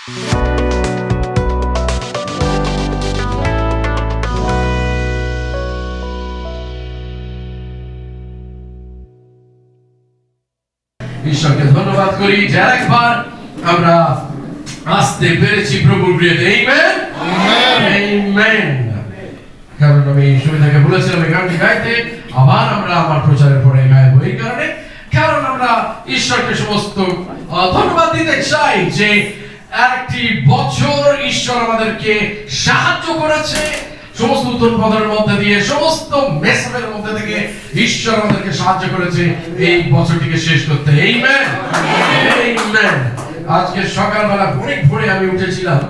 ঈশ্বরকে ধন্যবাদ করি যে আরেকবার আমরা আসতে পেরেছি প্রভুর বিয়েতে। Amen amen. কারণ আমি সুবিধাকে বলেছিলাম এই গানটি গাইতে, আবার আমরা আমার প্রচারের পরে গাইবো এই কারণে, কারণ আমরা ঈশ্বরকে সমস্ত ধন্যবাদ দিতে চাই যে একটি বছর ঈশ্বর আমাদেরকে সাহায্য করেছে, সমস্ত উত্তর পথের মধ্যে দিয়ে, সমস্ত মেসেজের মধ্যে থেকে ঈশ্বর আমাদেরকে সাহায্য করেছে এই বছরটিকে শেষ করতে। Amen amen. আজকে সকালবেলা অনেক ভোরে আমি উঠেছিলাম,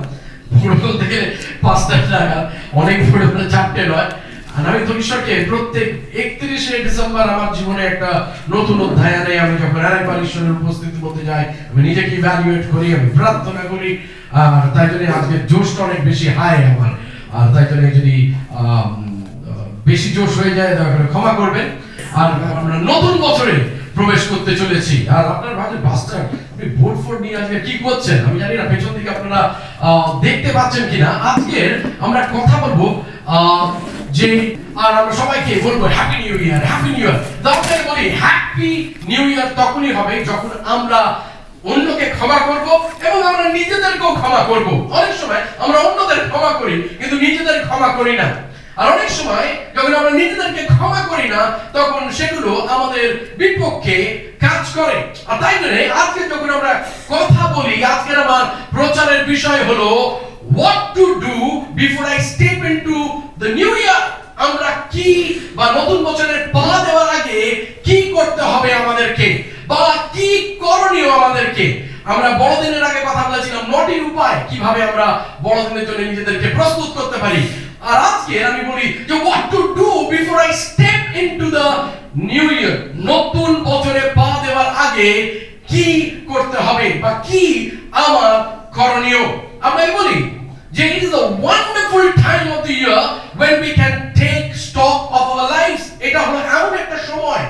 ভোর থেকে 5টা নাগাদ, অনেক ভোরে, 4টে নয়। আর আমি তো ঈশ্বরকে প্রত্যেক 31শে ডিসেম্বর আমার জীবনে একটা নতুন অধ্যায় আনে। আমি যখন আরেকবার ঈশ্বরের উপস্থিতির মধ্যে যাই, আমি নিজেকে ইভ্যালুয়েট করি, আমি প্রার্থনা করি, আর তাই জন্য আজকে জোশটা অনেক বেশি হাই আমার। আর তাই জন্য যদি বেশি জোশ হয়ে যায় দয়া করে ক্ষমা করবেন। আর আমরা নতুন বছরে প্রবেশ করতে চলেছি। আর আপনার ভাবছেন পাস্টার আপনি বোর্ড ফোর্ড নিয়ে আজকে কি করছেন, আমি জানি না পেছন দিকে আপনারা দেখতে পাচ্ছেন কিনা। আজকে আমরা কথা বলবো যে, আর আমরা সবাইকে বলবো happy new year, happy new year. দরকার বলি হ্যাপি নিউ ইয়ার তখনই হবে যখন আমরা অন্যকে ক্ষমা করব এবং আমরা নিজেদেরকেও ক্ষমা করব। অনেক সময় আমরা অন্যদের ক্ষমা করি কিন্তু নিজেদের ক্ষমা করি না। আর অনেক সময় যখন আমরা নিজেদেরকে ক্ষমা করি না তখন সেগুলো আমাদের বিপক্ষে কাজ করে। আর তাই জন্য আজকে যখন আমরা কথা বলি, আজকের আমার প্রচারের বিষয় হলো what to do before I step into the new year। আমরা কি বা নতুন বছরের পা দেওয়ার আগে কি করতে হবে আমাদেরকে, বা কি করণীয় আমাদেরকে। আমরা বড়দিনের আগে কথা বলেছিলাম নটির উপায়, কিভাবে আমরা বড়দিনের জন্য নিজেদেরকে প্রস্তুত করতে পারি। আর আজকে আমি বলি যে what to do before I step into the new year। নতুন বছরে পা দেওয়ার আগে কি করতে হবে বা কি আমার করণীয়। আমরা বলি যে it is a wonderful time of the year when we can take stock of our lives। এটা হলো এমন একটা সময়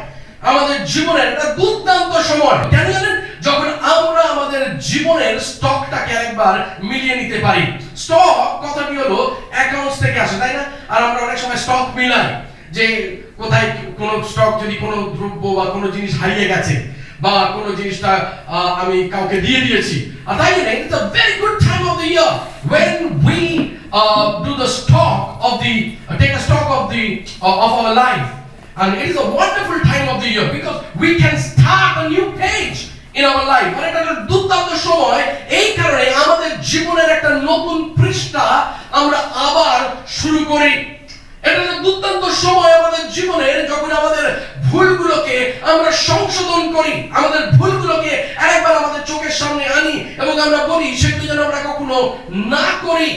আমাদের জীবনের একটা দুর্দান্ত সময়, কেন জানেন? যখন আমরা আমাদের জীবনের স্টকটাকে একবার মিলিয়ে নিতে পারি। স্টক কথাটি হলো অ্যাকাউন্টস থেকে আসে, তাই না? আর আমরা অনেক সময় স্টক মিলাই যে কোথায় কোন স্টক, যদি কোনো দ্রব্য বা কোনো জিনিস হারিয়ে গেছে বা কোনো জিনিসটা আমি কাউকে দিয়ে দিয়েছি। আর তাই জন্য it's a very good time of the year when we do the stock of the take a stock of our life, and it is a wonderful time of the year because we can start a new page in our life। আর এটা একটা দুর্দান্ত সময় এই কারণে আমাদের জীবনের একটা নতুন পৃষ্ঠা আমরা আবার শুরু করি। এটা একটা দুর্দান্ত সময় আমাদের জীবনের যখন আমাদের ভুলগুলোকে আমরা সংশোধন করি, আমাদের ভুলগুলোকে আরেকবার আমাদের চোখের সামনে আনি এবং আমরা বলি সেগুলো যেন আমরা কখনো না করি।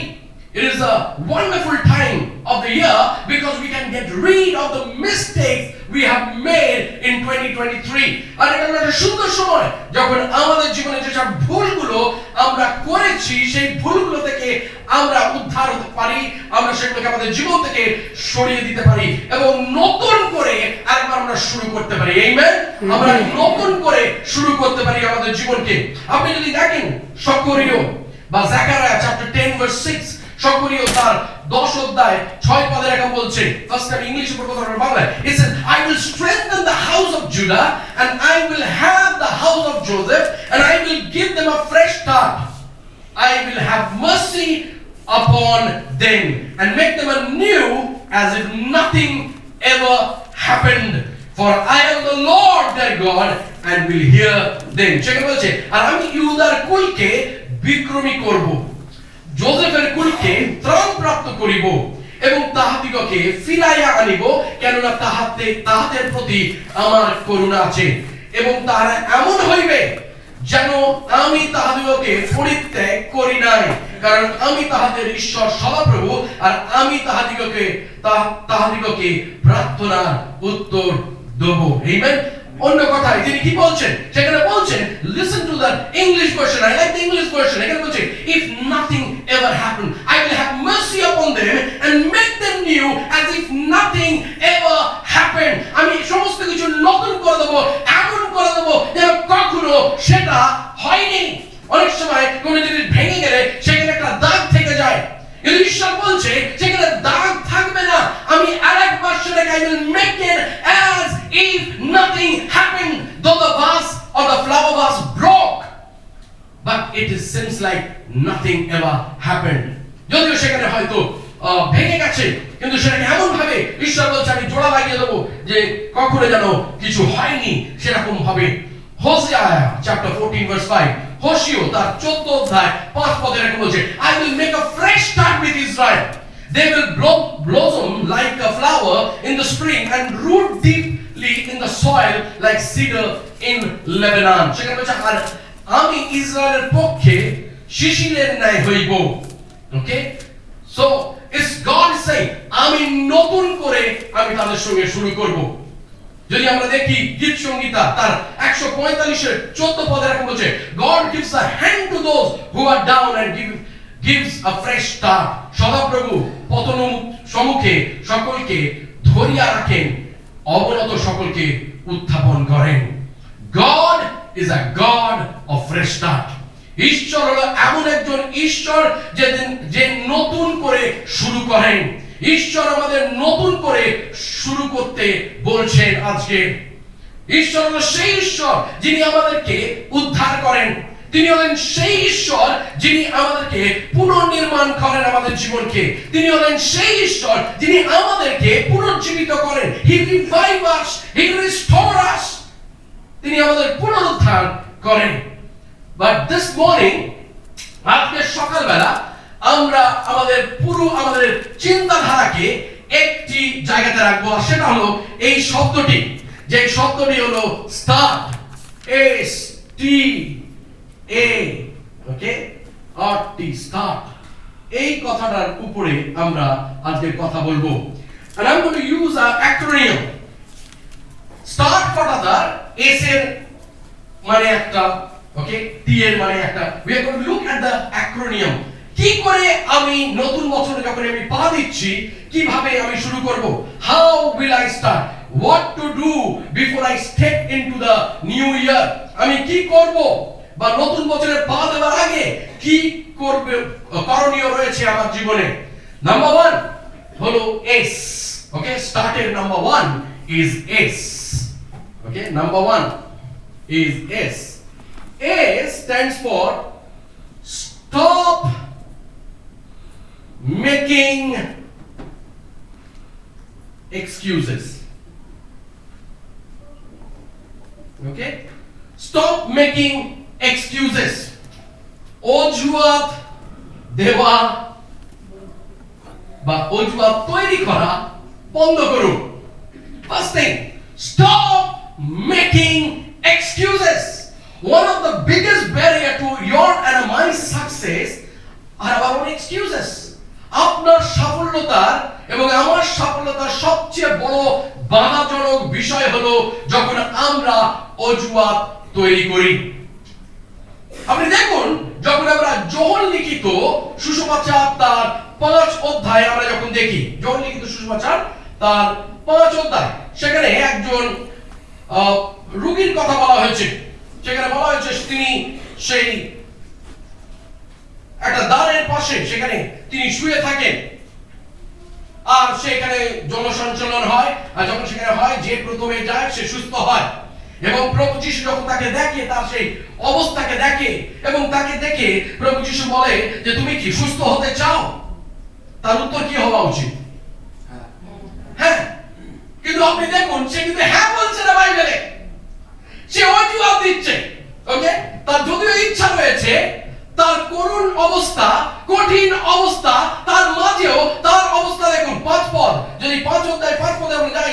It is a wonderful time of the year because we can get rid of the mistakes we have made in 2023। আর এটা একটা সুন্দর সময় যখন আমাদের জীবনে যেসব ভুলগুলো আমরা করেছি সেই ভুলগুলো থেকে আমরা উদ্ধার হতে পারি, আমরা সেগুলোকে আমাদের জীবন থেকে সরিয়ে দিতে পারি এবং নতুন করে আরেকবার আমরা শুরু করতে পারি। আমেন। আমরা নতুন করে শুরু করতে পারি আমাদের জীবনকে। আপনি যদি দেখেন সকরিয় বা জাকারিয়া চ্যাপ্টার 10 ভার্স 6, সকরিয় তার 10 অধ্যায় 6 পদের এরকম বলছে। ফার্স্ট আমি ইংলিশে পড়ব, তারপর বাংলায়। It says I will strengthen the house of Judah and I will have the house of Joseph and I will give them a fresh start. I will have mercy upon them and make them anew as if nothing ever happened, for I am the Lord their God and will hear them। সেখানে বলছে আর আমি ইহুদার কুলকে বিক্রমী করব, যোসেফের কুলকে ত্রাণ প্রাপ্ত করিব এবং তাহাদিগকে ফিরাইয়া আনিব, কেননা তাহাদের প্রতি আমার করুণা আছে। এবং তাহারা এমন হইবে যেন আমি তাহাদিগকে পরিত্যাগ করি নাই, কারণ আমি তাহাদের ঈশ্বর সদাপ্রভু আর আমি তাহাদিগকে প্রার্থনার উত্তর দেব। আমেন। অন্য কথায় তিনি কি বলছেন সেখানে বলছেন, listen to the English version, I like the English version। এখানে বলছে if nothing ever happened I will have mercy upon them and make them new as if nothing ever happened। আমি সমস্ত কিছু নতুন করে দেব, এমন করে দেব যেন কখনো সেটা হয়নি। অনেক সময় কোন জিনিস ভেঙে গেলে কিন্তু ঈশ্বর বলছে সেখানে দাগ থাকবে না। আমি আরেকবার সেটাকে I will make it as if nothing happened, though the vase or the flower vase broke, but it seems like nothing ever happened. যদিও সেখানে হয়তো ভেঙে গেছে, কিন্তু সেটাকে এমন ভাবে ঈশ্বর বলছে আমি জোড়া লাগিয়ে দেবো যে কখনো যেন কিছু হয়নি সেরকম হবে। হোসেয়া চ্যাপ্টার 14 ভার্স 5, হোশিও তার 14 অধ্যায় 5 পদে এরকম বলছে, I will make a fresh start with Israel. They will blossom like a flower in the spring and root deeply in the soil like cedar in Lebanon. সেখানে বলছে আর আমি ইসরায়েলের পক্ষে শিশিরের ন্যায় হইব। ওকে, সো ইটস গড saying আমি নতুন করে আমি তাদের সঙ্গে শুরু করব। যদি আমরা দেখি গীত সংগীতা তার 145 এর 14 পদে এরকম বলছে, God gives a hand to those who are down and gives a fresh start. সদাপ্রভু পতন সম্মুখে সকলকে ধরিয়া রাখেন, অবনত সকলকে উত্থাপন করেন। God is a God of fresh start. ঈশ্বর হলো এমন একজন ঈশ্বর যে নতুন করে শুরু করেন। ঈশ্বর আমাদের নতুন করে শুরু করতে বলছেন আজকে। ঈশ্বর হলো সেই ঈশ্বর যিনি আমাদেরকে উদ্ধার করেন। তিনি হলেন সেই ঈশ্বর যিনি আমাদেরকে পুনর্নির্মাণ করেন আমাদের জীবনকে। তিনি হলেন সেই ঈশ্বর যিনি আমাদেরকে পুনর্জীবিত করেন। He revive us, He restore us. তিনি আমাদের পুনরুদ্ধার করেন। But this morning, আজকে সকালবেলা আমরা আমাদের চিন্তাধারাকে একটি জায়গাতে রাখবো, আর সেটা হলো এই শব্দটি, যে শব্দটি হলো start, S T A, okay, R T, start. এই কথাটার উপরে আমরা আজকে কথা বলবো। And I'm going to use an acronym. Start কথাটার S এর মানে একটা, ওকে, টি এর মানে একটা। We are going to look at the acronym. কি করে আমি নতুন বছরে যখন আমি পা দিচ্ছি কিভাবে আমি শুরু করব? How will I start? What to do before I step into the new year? আমি কি করব বা নতুন বছরে পা দেওয়ার আগে কি করবে করণীয় রয়েছে আমার জীবনে? নাম্বার 1 হলো S, ওকে, স্টার্টের number 1 is S, okay, number 1 is S. A stands for stop making excuses. Okay? Stop making excuses. অজুহাত দেওয়া বা অজুহাত তৈরি করা বন্ধ করুন। First thing, stop making excuses. One of the biggest barrier to your and my success are our own excuses. আপনার সফলতার এবং আমার সফলতার সবচেয়ে বড় বাধাজনক বিষয় হলো যখন আমরা অজুহাত তৈরি করি। আপনি দেখুন, যখন আমরা যোহন লিখিত সুসমাচার তার 5 অধ্যায় আমরা যখন দেখি, যোহন লিখিত সুসমাচার তার 5 অধ্যায়, সেখানে একজন রোগীর কথা বলা হয়েছে। সেখানে বলা হয়েছে তিনি সেই একটা দ্বারের পাশে সেখানে তিনি শুয়ে থাকেন, আর সেখানে জনসঞ্চালন হয়, আর যখন সেখানে হয় যে প্রথমে যায় সে সুস্থ হয়। এবং প্রভু যিশু যখন তাকে দেখে, তার সেই অবস্থাকে দেখে এবং তাকে দেখে প্রভু যিশু বলে যে তুমি কি সুস্থ হতে চাও? তার উত্তর কি হওয়া উচিত? হ্যাঁ। কিন্তু আপনি দেখুন, সে কিন্তু হ্যাঁ বলছে না বাইবেলে, সে অজুহাত দিচ্ছে। ওকে, তার যদিও ইচ্ছা রয়েছে, তার করুণ অবস্থা, কঠিন অবস্থা, তার মাঝেও তার অবস্থা দেখুন। 5 পদ, যদি 5 অধ্যায় 5 পদে আমরা যাই,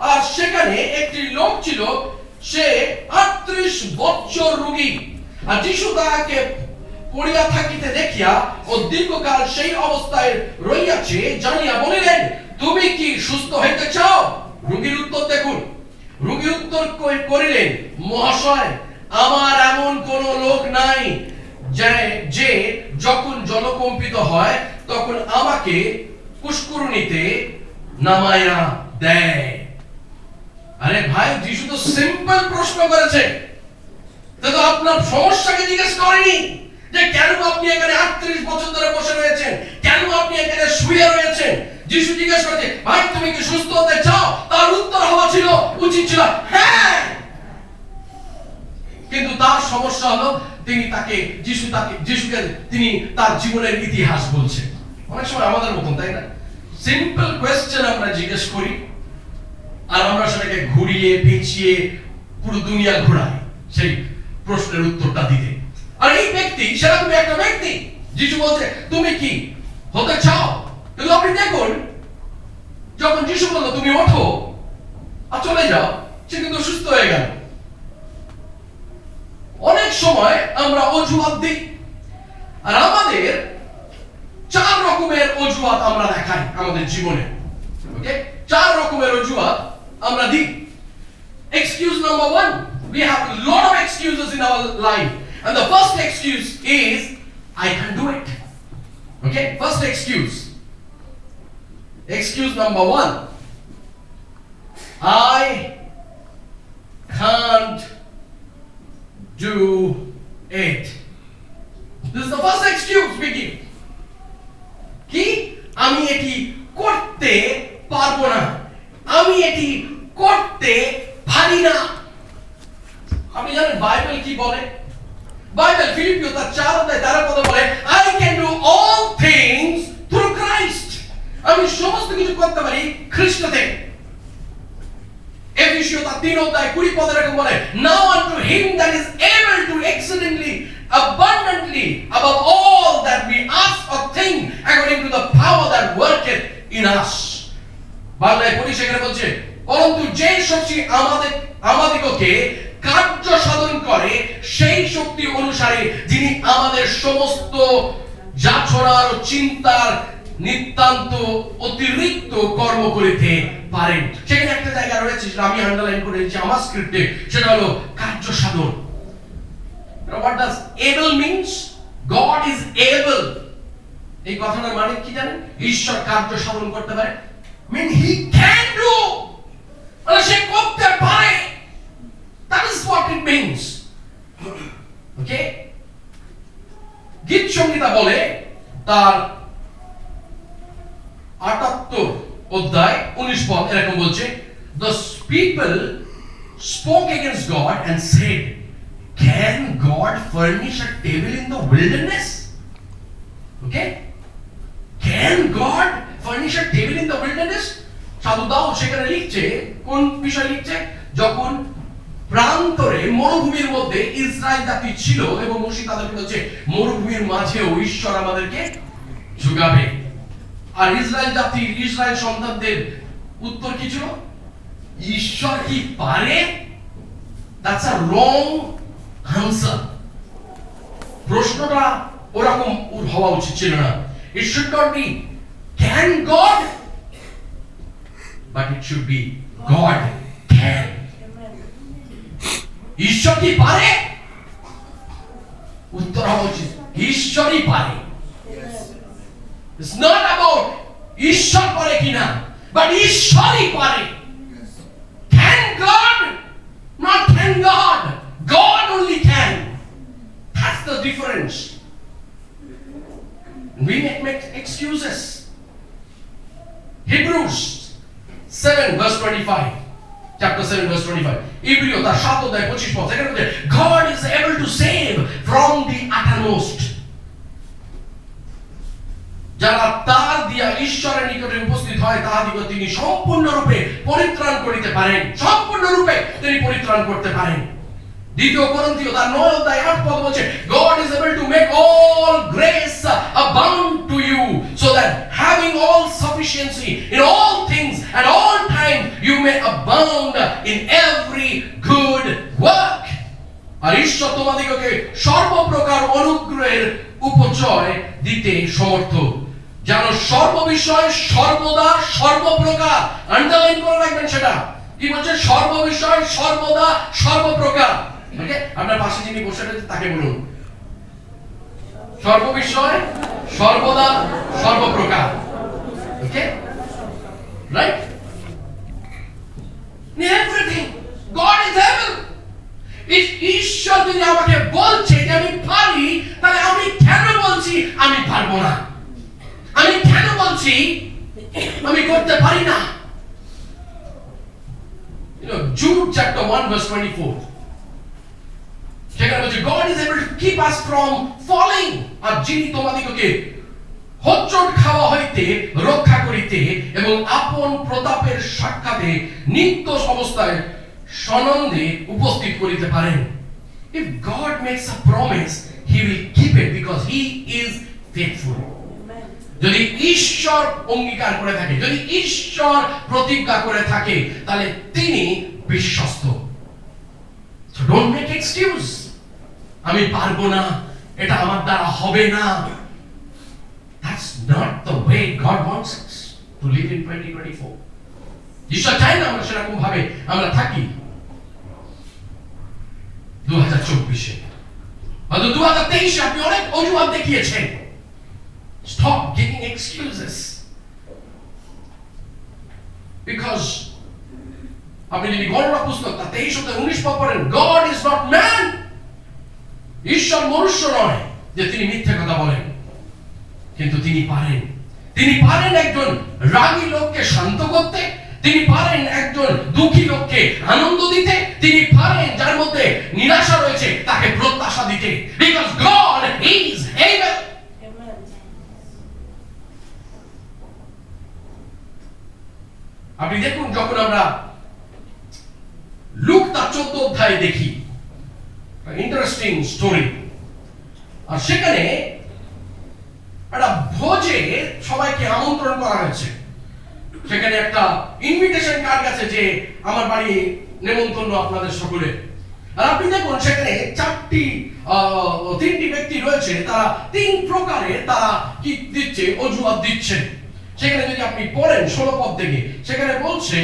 আর সেখানে একটি লোক ছিল, সে 38 বছর রোগী, আর যিশু তাহাকে পড়িয়া থাকিতে দেখিয়া ও দীর্ঘকাল সেই অবস্থায় রইয়াছে জানিয়া বলিলেন, তুমি কি সুস্থ হইতে চাও? রোগীর উত্তর দেখুন, রোগী উত্তর করিলেন, মহাশয়, আমার এমন কোন লোক নাই যে যখন জলকম্পিত হয় তখন আমাকে পুষ্করণীতে নামাইয়া দেয়। আরে ভাই, যিশু তো সিম্পল প্রশ্ন করেছে, তো আপনার সমস্যাকে জিজ্ঞেস করেনি যে কেন আপনি এখানে 38 বছর ধরে বসে রয়েছেন, কেন আপনি শুয়ে রয়েছেন। যিশু জিজ্ঞেস করছে, ভাই তুমি কি সুস্থ হতে চাও? তার উত্তর হওয়া ছিল উচিত ছিল হ্যাঁ। কিন্তু তার সমস্যা হলো যিশুকে তিনি তার জীবনের ইতিহাস বলছেন। অনেক সময় আমাদের মতন, তাই না? সিম্পল কোয়েশ্চেন আমরা জিজ্ঞেস করি আর আমরা সেটাকে ঘুরিয়ে পেঁচিয়ে পুরো দুনিয়া ঘোরাই সেই প্রশ্নের উত্তরটা দিতে। আর এই ব্যক্তি সেরকম একটা ব্যক্তি। যিশু বলছে তুমি কি হতে চাও? কিন্তু আপনি দেখুন, যখন যিশু বলল তুমি ওঠো আর চলে যাও, সে কিন্তু সুস্থ হয়ে গেল। অনেক সময় আমরা অজুহাত দিই, আর আমাদের 4 রকমের অজুহাত আমরা দেখাই আমাদের জীবনে। ওকে, 4 রকমের অজুহাত আমরা দিই। Excuse number 1, we have a lot of excuses in our life, and the first excuse is I can't do it. Okay, first excuse number 1, I can't do it. This is the first excuse we give. কি? আমি এটি করতে পারবো না, আমি এটি করতে পারি না। আপনি জানেন বাইবেল কি বলে? বাইবেল ফিলিপিও তার 4:13 বলে I can do all things through Christ. আমি সমস্ত কিছু করতে পারি খ্রিস্টতে। এফেসীয় তার 3:20 এরকম বলে now unto him that is able to exceedingly abundantly above all that we ask or think according to the power that worketh in us. বাংলায় পরিষ্কার বলছে পরন্তু যে শক্তি আমাদিগকে কার্য সাধন করে সেই শক্তি অনুসারে যিনি আমাদের সমস্ত যাচনার ও চিন্তার নিতান্ত অতিরিক্ত কর্ম করিতে পারেন। সেখানে একটা জায়গা রয়েছে যেটা আমি আন্ডারলাইন করে দিয়েছি আমার স্ক্রিপ্টে, সেটা হলো কার্য সাধন। What does able means? God is able. এই কথাটার মানে কি জানেন? ঈশ্বর কার্য সাধন করতে পারে, mean he can do. মানে সে করতে পারে। That is what it means. Okay? গীত সংহিতা বলে তার 78:19 এরকম বলছে the people spoke against God and said, can God furnish a table in the wilderness? Okay? Can God furnish a table in the wilderness? সাধু দাউদ সেখানে লিখছে, কোন বিষয় লিখছে? যখন প্রান্তরে মরুভূমির মধ্যে ইসরায়েল জাতি ছিল এবং মোশে তাদেরকে বলছে মরুভূমির মাঝেও ঈশ্বর আমাদেরকে যোগাবে। আর ইসরায়েল সন্তানদের উত্তর কি ছিল? ঈশ্বর কি পারে? That's a wrong answer. প্রশ্নটা ওরকম হওয়া উচিত ছিল না। It should not be can God, but it should be God can. ঈশ্বর কি পারে? উত্তর হওয়া উচিত ঈশ্বরই পারে। It's not about ঈশ্বর পারে কিনা, but ঈশ্বরই পারে। Can God? Not can God. God only can. That's the difference. We make excuses. Hebrews 7:25. Chapter 7:25. Hebrew তার 7:25 সেখানে বলছে God is able to save from the uttermost. যারা তার দিয়া ঈশ্বরের নিকটে উপস্থিত হয় তাহাদিগকে তিনি সম্পূর্ণরূপে পরিত্রাণ করিতে পারেন। সম্পূর্ণরূপে তিনি পরিত্রাণ করতে পারেন। 2 Corinthians তার 9:8 বলছে God is able to make all grace abound to you so that having all sufficiency in all things at all times you may abound in every good work. আর ঈশ্বর তোমাদিগকে সর্বপ্রকার অনুগ্রহের উপচয় দিতে সমর্থ, যেন সর্ববিষয় সর্বদা সর্বপ্রকার, আন্ডারলাইন করে রাখবেন সেটা কি বলছে, সর্ববিষয় সর্বদা সর্বপ্রকার। ওকে, আপনার পাশে যিনি বসে রয়েছে তাকে বলুন সর্ববিষয় সর্বদা সর্বপ্রকার। Okay, right? Everything God is able. ঈশ্বর যদি আমাকে বলছে যে আমি পারি, তাহলে আমি কেন বলছি আমি পারবো না? আমি কেন বলছি করছি আমি করতে পারি না। Jude chapter 1 verse 24, সেখানে বলছে God is able to keep us from falling, আর যিনি তোমাদিগকে হোঁচট খাওয়া হইতে রক্ষা করিতে এবং আপন প্রতাপের সাক্ষাতে নিত্য অবস্থায় সনন্দে উপস্থিত করিতে পারেন। If God makes a promise, he will keep it because he is faithful. যদি ঈশ্বর অঙ্গীকার করে থাকে, যদি ঈশ্বর প্রতিজ্ঞা করে থাকে, তাহলে তিনি বিশ্বস্ত। So don't make excuse. আমি পারবো না, এটা আমার দ্বারা হবে না। That's not the way God wants us to live in 2024. ঈশ্বর চায় না আমরা সেরকম ভাবে আমরা থাকি 2024-এ। হয়তো 2023-এ আপনি অনেক অজুহাত দেখিয়েছেন। Stop giving excuses. Because আপনি যদি গণনা পুস্তক 23:19 পড়েন, God is not man. ঈশ্বর মনুষ্য নয় যে তিনি মিথ্যে কথা বলেন, কিন্তু তিনি পারেন একজন রাগী লোককে শান্ত করতে, তিনি পারেন একজন দুঃখী লোককে আনন্দ দিতে, তিনি পারেন যার মধ্যে নিরাশা রয়েছে তাকে প্রত্যাশা দিতে। Because God is able. আপনি দেখুন, যখন আমরা লুক তার 14 অধ্যায় দেখি, ইন্টারেস্টিং স্টোরি, আর সেখানে একটা ভোজে সবাইকে আমন্ত্রণ করা হয়েছে। সেখানে একটা ইনভিটেশন কার্ড আছে যে আমার বাড়ি নেমন্তন্ন আপনাদের সকলে। আর আপনি দেখুন সেখানে তিনটি ব্যক্তি রয়েছে, তারা তিন প্রকারে তারা কি দিচ্ছে, অজুহাত দিচ্ছে। সেখানে যদি আপনি পড়েন 16 পদ থেকে, সেখানে বলছে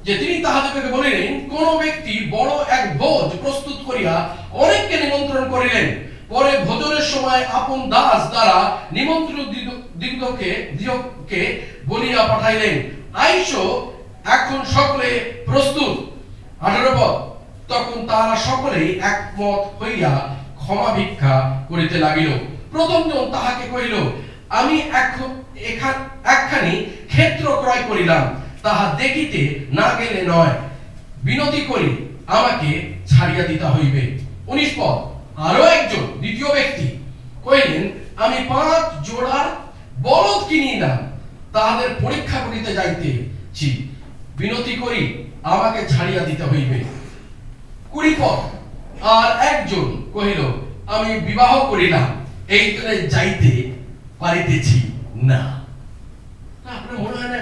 যে তিনি তাহাদেরকে বলিলেন, কোন ব্যক্তি বড় এক ভোজ প্রস্তুত করিয়া অনেককে নিমন্ত্রণ করিলেন, পরে ভোজনের সময় আপন দাস দ্বারা নিমন্ত্রিত দিগকে বলিয়া পাঠাইলেন, আইসো, এখন সকলে প্রস্তুত। 18 পদ, তখন তারা সকলেই একমত হইয়া ক্ষমা ভিক্ষা করিতে লাগিল। প্রথম জন তাহাকে কহিল, আমি একখানি ক্ষেত্র ক্রয় করিলাম, তাহা দেখিতে না গেলে নয়, বিনতি করি আমাকে ছাড়িয়া দিতে হইবে। 19 পদ, আরো একজন দ্বিতীয় ব্যক্তি কহিলেন, আমি 5 জোড়ার বলদ কিনিলাম, তাহাদের পরীক্ষা করিতে যাইতেছি, বিনতি করি আমাকে ছাড়িয়া দিতে হইবে। 20 পদ, আর একজন কহিল, আমি বিবাহ করিলাম, এই তরে যাইতে পারিতেছি না। আপনার মনে হয় না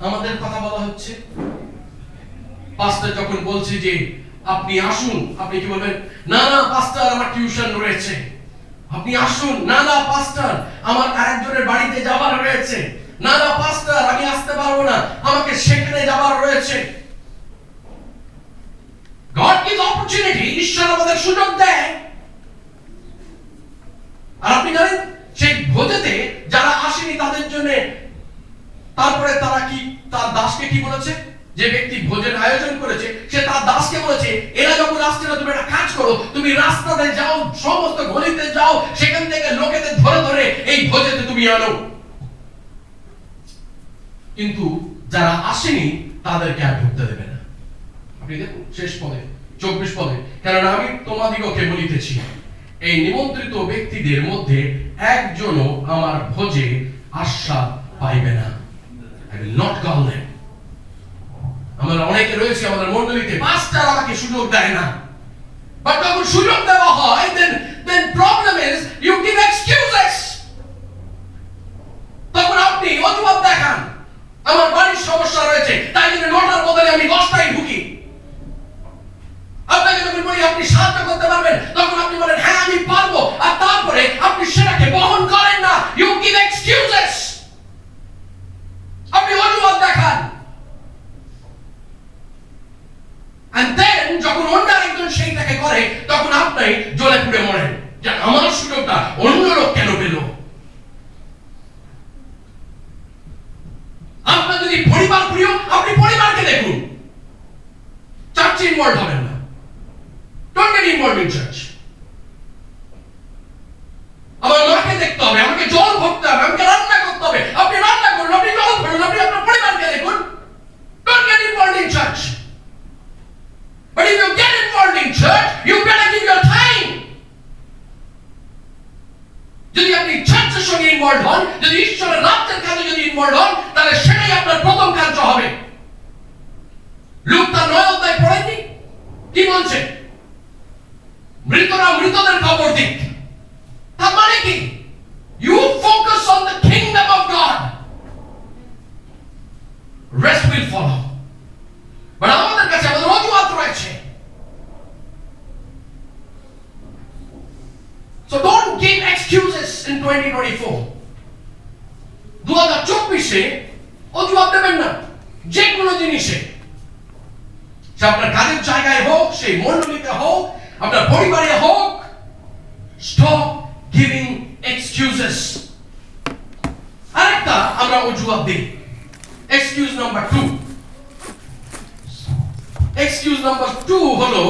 আমাদের কথা বলা হচ্ছে? পাস্টার যখন বলছে যে আপনি আসুন, আপনি কি বলবেন? না না পাস্টার, আমার টিউশন রয়েছে। আপনি আসুন। না না পাস্টার, আমার আরেকজনের বাড়িতে যাবার রয়েছে। না না পাস্টার, আমি আসতে পারবো না, আমাকে সেখানে যাবার রয়েছে। God gives opportunity, ঈশ্বর আমাদের সুযোগ দেয়। আর আপনি জানেন সেই ভোজেতে যারা আসেনি তাদের জন্য তারপরে তারা কি তার দাসকে কি বলেছে? যে ব্যক্তি ভোজের আয়োজন করেছে সে তার দাসকে বলেছে, এরা যখন আসছে না, তুমি একটা কাজ করো, তুমি রাস্তাতে যাও, সমস্ত গলিতে যাও, সেখান থেকে লোকেদের ধরে ধরে এই ভোজেতে তুমি আনো। কিন্তু যারা আসেনি তাদেরকে আর ঢুকতে দেবে না। আপনি দেখুন শেষ পদে 24 পদে, কারণ আমি তোমাদিগকে বলিতেছি, এই নিমন্ত্রিত ব্যক্তিদের মধ্যে একজনও আমার ভোজে আস্বাদ পাইবে না। I will not call them. আমরা অনেকে রয়েছে আমাদের মণ্ডলীতে, পাস্টার আমাকে সুযোগ দেয় না। But যখন সুযোগ দেওয়া হয়, then problem is you give excuses. তখন আপনি অজুহাত দেখান, আমার বাড়ির সমস্যা রয়েছে, তাই জন্য 9টার বদলে আমি 10টায় ঢুকি। আপনাকে যখন বলি আপনি সাহায্য করতে পারবেন, তখন আপনি বলেন হ্যাঁ আমি পারবো, আর তারপরে আপনি সেটাকে বহন করেন না। You give excuses. আপনি অজুহাত দেখান। And then যখন অন্য একজন সেইটাকে করে, তখন আপনি জ্বলে পুড়ে মরেন যে আমার সুযোগটা অন্য লোক কেন পেল। আপনার যদি পরিবার প্রিয়, আপনি পরিবারকে দেখুন, চার্চে ইনভলভ হবেন না। Don't get involved in church. আমার মাকে দেখতে হবে, আমাকে জল ভরতে হবে, আমাকে রান্না করতে হবে, কাজের সঙ্গে ইনভলভ হন, যদি ঈশ্বরের রাজ্যের কাজে যদি ইনভলভ হন, তাহলে সেটাই আপনার প্রথম কার্য হবে। লূক তার 9 অধ্যায় পড়েননি? কি বলছে? মৃতরা মৃতদের খবর দিক। তার মানে কি? You focus on the kingdom of God. Rest will follow. But আমাদের কাছে আমাদের অজুহাত রয়েছে। So don't give excuses in 2024. 2024 অজুহাত দেবেন না যে কোনো জিনিসে। সে আপনার কাজের জায়গায় হোক, সেই মণ্ডলীতে হোক, আপনার পরিবারে হোক, stop giving excuses. আরেকটা আমরা অজুহাত দিই। Excuse number 2. Excuse number 2 হলো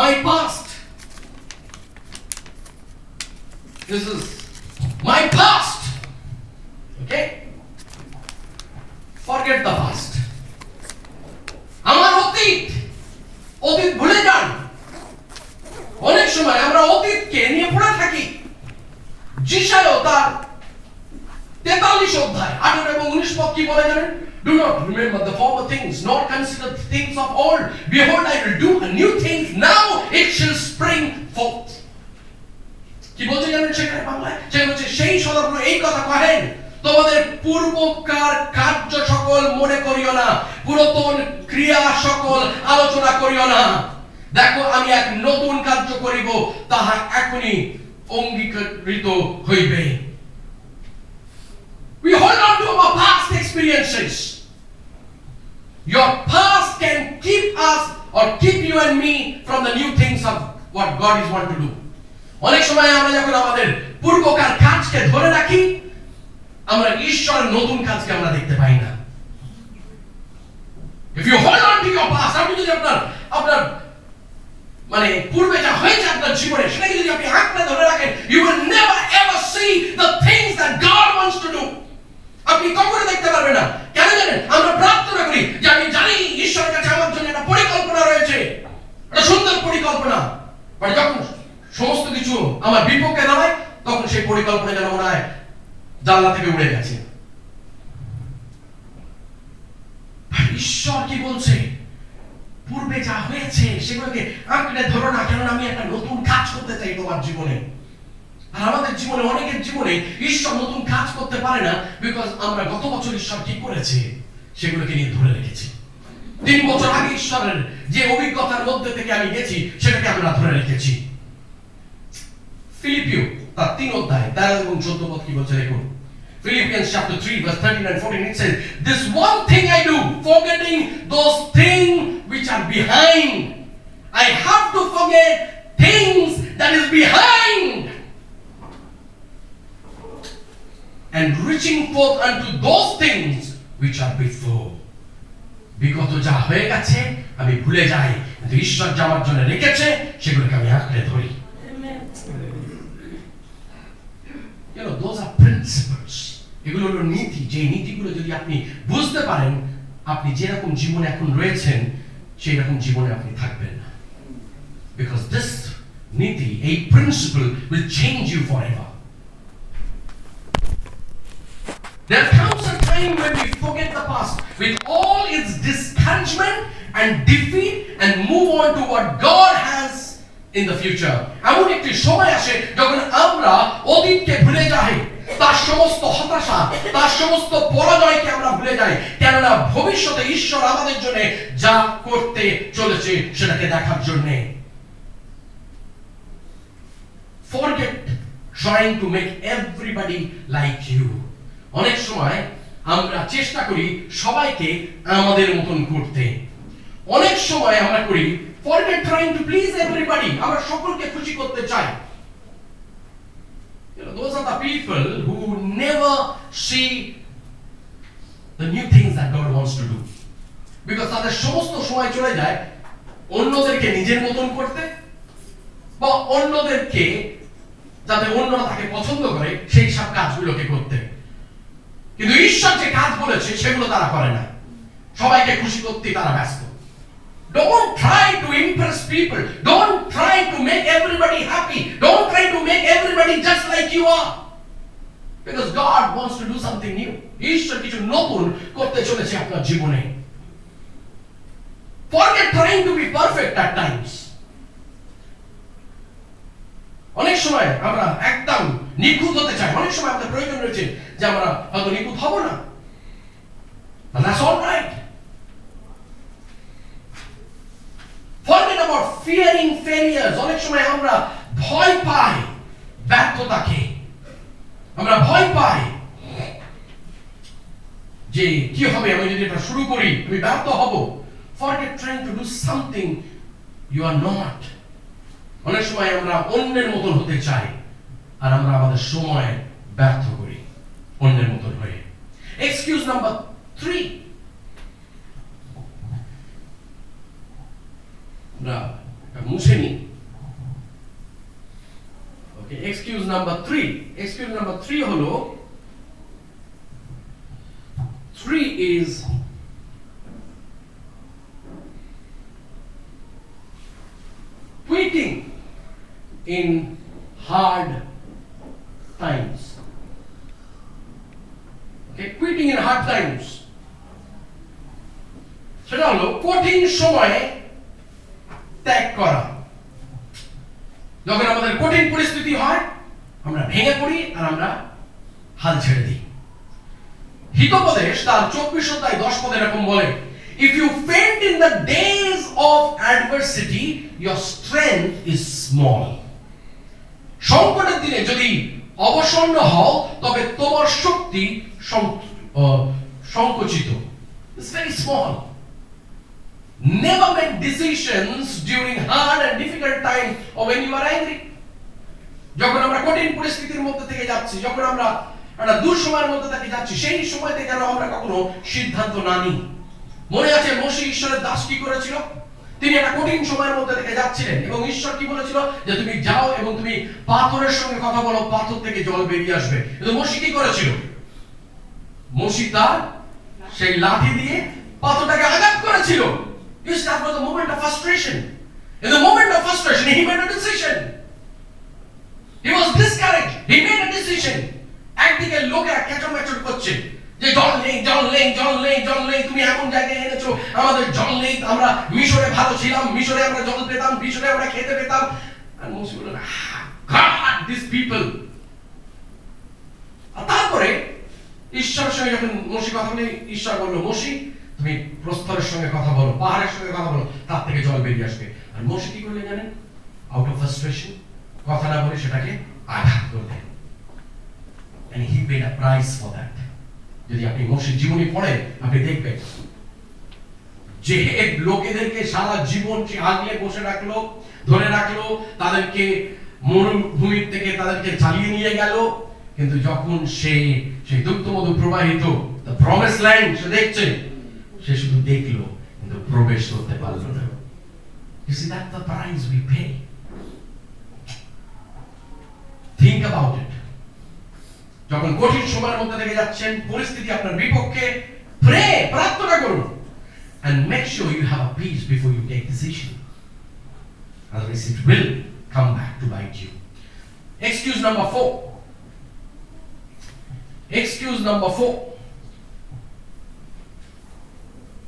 my past. This is my past. Okay? Forget the past. আমার অতীত ভুলে যান। অনেক সময় আমরা অতীতকে নিয়ে পড়ে থাকি। যিশায় তার 43 অধ্যায় 18 এবং 19 পদ কি বলে জানেন? Do not remember the former things, nor consider the things of old. Behold, I will do a new thing. Now it shall spring forth. কি বলছে জানেন সেখানে বাংলায়? সে বলছে সেই সদাপ্রভু এই কথা কহেন, তোমাদের পূর্বকার কার্য সকল মনে করিও না, পুরাতন ক্রিয়া সকল আলোচনা করিও না। দেখো আমি এক নতুন কার্য করিব, তাহা এখনই অঙ্গীকৃত হইবে। We hold on to our past experiences. Your past can keep us or keep you and me from the new things of what God is want to do. অনেক সময় আমরা যখন আমাদের পূর্বকার কাজকে ধরে রাখি, আমরা ঈশ্বরের নতুন কাজকে আমরা দেখতে পাই না। If you hold on to your past, আপনি যদি আপনার মানে পূর্বে যা হয়েছে আপনার জীবনে সেটাকে যদি আপনি আঁকড়ে ধরে রাখেন, you will never ever see the things that God wants to do. আপনি কখনো দেখতে পারবেন না। কেন জানেন? আমরা প্রার্থনা করি যে আমি জানি ঈশ্বরের কাছে আমার জন্য একটা পরিকল্পনা রয়েছে, একটা সুন্দর পরিকল্পনা। বাট যখন সমস্ত কিছু আমার বিপক্ষে দাঁড়ায়, তখন সেই পরিকল্পনা যেন মনে হয় জানলা থেকে উড়ে গেছে। ঈশ্বর কি বলছে? পূর্বে যা হয়েছে সেগুলোকে আঁকড়ে ধরো না, কেন আমি একটা নতুন কাজ করতে চাই তোমার জীবনে। আর আমাদের জীবনে, অনেকের জীবনে ঈশ্বর নতুন কাজ করতে পারে না, বিকজ আমরা গত বছর ঈশ্বর কি করেছে সেগুলোকে নিয়ে ধরে রেখেছি। 3 বছর আগে ঈশ্বরের যে অভিজ্ঞতার মধ্যে থেকে আমি গেছি সেটাকে আমরা ধরে রেখেছি। ফিলিপিও তার 3 অধ্যায় 13 এবং 14 পদ কি বলছে দেখুন। Philippians chapter 3 verse 13 and 14, it says, this one thing I do, forgetting those things which are behind. I have to forget things that is behind, and reaching forth unto those things which are before. বিগত যা হয়ে গেছে আমি ভুলে যাই, কিন্তু ঈশ্বর যা আমার জন্য রেখেছে সেগুলোকে আমি আঁকড়ে ধরি। You know, those are principles. এগুলো হলো নীতি। যে নীতিগুলো যদি আপনি বুঝতে পারেন, আপনি যেরকম জীবনে এখন রয়েছেন সেই রকম জীবনে আপনি থাকবেন না। Because this নীতি, এই principle will change you forever. There comes a time when we forget the past with all its discouragement and defeat and move on to what God has in the future. এমন একটি সময় আসে যখন আমরা অতীতকে ভুলে যাই, তার সমস্ত হতাশা, তার সমস্ত পরাজয়কে আমরা ভুলে যাই, কেননা ভবিষ্যতে ঈশ্বর আমাদের জন্য যা করতে চলেছে সেটাকে দেখার জন্য। Forget trying to make everybody like you. অনেক সময় আমরা চেষ্টা করি সবাইকে আমাদের মতন করতে। অনেক সময় আমরা করি forget trying to please everybody. আমরা সকলকে খুশি করতে চাই। You know, those are the people who never see the new things that God wants to do. Because তাদের সমস্ত সময় চলে যায় অন্যদেরকে নিজের মতন করতে, বা অন্যদেরকে যাতে অন্যরা তাকে পছন্দ করে সেই সব কাজগুলোকে করতে। কিন্তু ঈশ্বর যে কাজ বলেছে সেগুলো তারা করে না, সবাইকে খুশি করতে তারা ব্যস্ত। Don't try to impress people. Don't try to make everybody happy. Don't like you are. Because God wants to do something new. ঈশ্বর কিছু নতুন করতে চলেছে আপনার জীবনে. Forget trying to be perfect at times. অনেক সময় আমরা একদম নিখুঁত হতে চাই, অনেক সময় আমাদের প্রয়োজন রয়েছে যে আমরা হয়তো নিখুঁত হব না, but that's all right. Forget about fearing failures. অনেক সময় আমরা ভয় পাই ব্যর্থতাকে, আমরা ভয় পাই যে কি হবে আমি যদি এটা শুরু করি আমি ব্যর্থ হব. Forget trying to do something you are not. অনেক সময় আমরা অন্যের মতন হতে চাই আর আমরা আমাদের সময় ব্যর্থ করি অন্যের মতন হয়ে. Excuse number 3. আমরা মুছে নিই. ওকে, excuse number 3. Excuse number 3 হলো 3 is quitting in hard times. Okay, quitting in hard times. সেটা হলো কঠিন সময়ে ত্যাগ করা. যখন আমাদের কঠিন পরিস্থিতি হয় আমরা ভেঙে পড়ি আর আমরা হাল ছেড়ে দিই. হিতোপদেশ তার 24 অধ্যায় 10 পদে এরকম বলে, if you faint in the days of adversity your strength is small. সংকটের দিনে যদি অবসন্ন হও তবে তোমার শক্তি সংকুচিত. It's very small. Never make decisions during hard and difficult times or when you are angry. যখন আমরা কঠিন পরিস্থিতির মধ্যে থেকে যাচ্ছি, যখন আমরা একটা দুঃসময়ের মধ্যে থেকে যাচ্ছি, সেই সময়তে যেন আমরা কখনো সিদ্ধান্ত না নিই. মনে আছে মোশে ঈশ্বরের দাস কি করেছিল? তিনি একটা কঠিন সময়ের মধ্যে থেকে যাচ্ছিলেন এবং ঈশ্বর কি বলেছিল যে তুমি যাও এবং তুমি পাথরের সঙ্গে কথা বলো, পাথর থেকে জল বেরিয়ে আসবে. কিন্তু মোশে কি করেছিল? মোশে তার সেই লাঠি দিয়ে পাথরটাকে আঘাত করেছিল. Yes, that was a moment of frustration. In the moment of frustration, he made a decision. He was discouraged. He made a decision. একদিকে লোকেরা কেচমেচড় করছে যে জল নেই, জল নেই, জল নেই, জল নেই, তুমি এমন জায়গায় এনেছো আমাদের জল নেই, আমরা মিশরে ভালো ছিলাম, মিশরে আমরা জল পেতাম, মিশরে আমরা খেতে পেতাম. আর মোশে বলল, God, these people. আর তারপরে ঈশ্বরের সঙ্গে যখন মোশে কথা বলে, ঈশ্বর বলল, মোশে তুমি প্রস্তরের সঙ্গে কথা বলো, পাহাড়ের সঙ্গে কথা বলো, তার থেকে জল বেরিয়ে আসবে. আর মোশে কি করলেন জানেন? আউট অফ ফ্রাস্ট্রেশন কথা না বলে সেটাকে আঘাত করলেন. And he paid a price for that. যদি আপনি মোশের জীবনী পড়েন আপনি দেখবেন যে লোকেদেরকে সারা জীবন সে আগলে বসে রাখলো, ধরে রাখলো, তাদেরকে মরুভূমির থেকে তাদেরকে চালিয়ে নিয়ে গেল, কিন্তু যখন সেই দুগ্ধমধু প্রবাহিত the promised land সে দেখছে, সে শুধু দেখলো কিন্তু প্রবেশ করতে পারলো না. You see, that's the price we pay. Think about it. যখন কঠিন সময়ের মধ্যে থেকে যাচ্ছেন, পরিস্থিতি আপনার বিপক্ষে, প্রার্থনা করুন and make sure you have a peace before you take decision. Otherwise it will come back to bite you. Excuse number 4. Excuse number 4.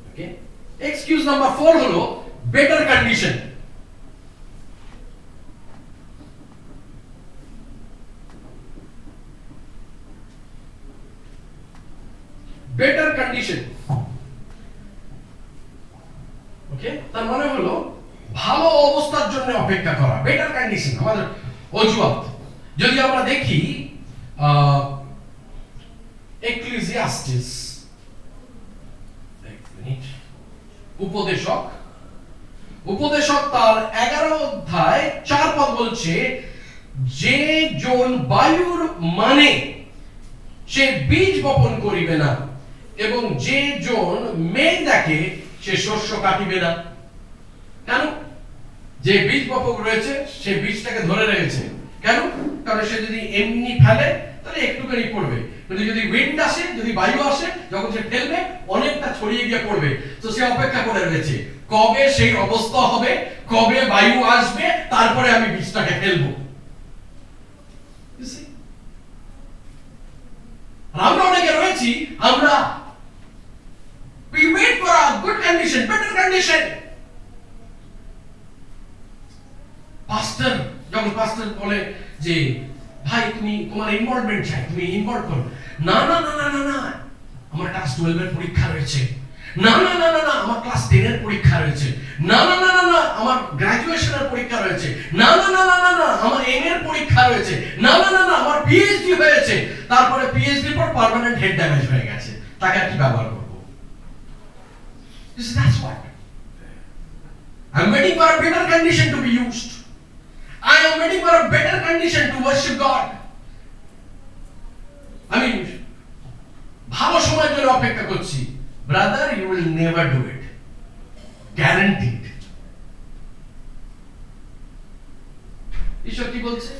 Okay? Excuse number 4 হলো better condition. Better condition. Okay? তার মানে হলো ভালো অবস্থার জন্য অপেক্ষা করা. Better condition আমাদের অজুহাত. যদি আমরা দেখি এক্লেসিয়াস্টিস, উপদেশক তার 11 অধ্যায় 4 পদ বলছে, যে জন বায়ুর মানে সে বীজ বপন করিবে না এবং যে জন মেঘ দেখে সে শস্য কাটিবে না. কেন? যে বীজ বপক রয়েছে সে বীজটাকে ধরে রেখেছে. কেন? কারণ সে যদি এমনি ফেলে তাহলে একটুখানি পড়বে, কিন্তু যদি উইন্ড আসে, যদি বায়ু আসে, যখন সে ফেলবে অনেকটা ছড়িয়ে গিয়ে পড়বে. তো সে অপেক্ষা করে রয়েছে কবে সেই অবস্থা হবে, কবে বায়ু আসবে, তারপরে আমি বীজটাকে ফেলবো. আর আমরা অনেকে রয়েছি, আমরা we wait for a good condition, better condition. পাস্টার যখন পাস্টার বলে যে ভাই তুমি তোমার ইনভলভমেন্ট চাই, তুমি ইনভলভ করো, না না না না না না আমার ক্লাস 12 এর পরীক্ষা রয়েছে, না না না না না আমার ক্লাস 10 এর পরীক্ষা রয়েছে, না না না না না আমার গ্র্যাজুয়েশনের পরীক্ষা রয়েছে, না না না না না না আমার এম এর পরীক্ষা রয়েছে, না না না না আমার পিএইচডি হয়েছে, তারপরে পিএইচডি পর পার্মানেন্ট হেড ড্যামেজ হয়ে গেছে, তাকে আর কি ব্যবহার করব? That's what I'm waiting for a better condition to be used. I am waiting for a better condition to worship God. I mean, ভালো সময়ের জন্য অপেক্ষা করছি। Brother, you will never do it. Guaranteed. ঈশ্বর কি বলছে?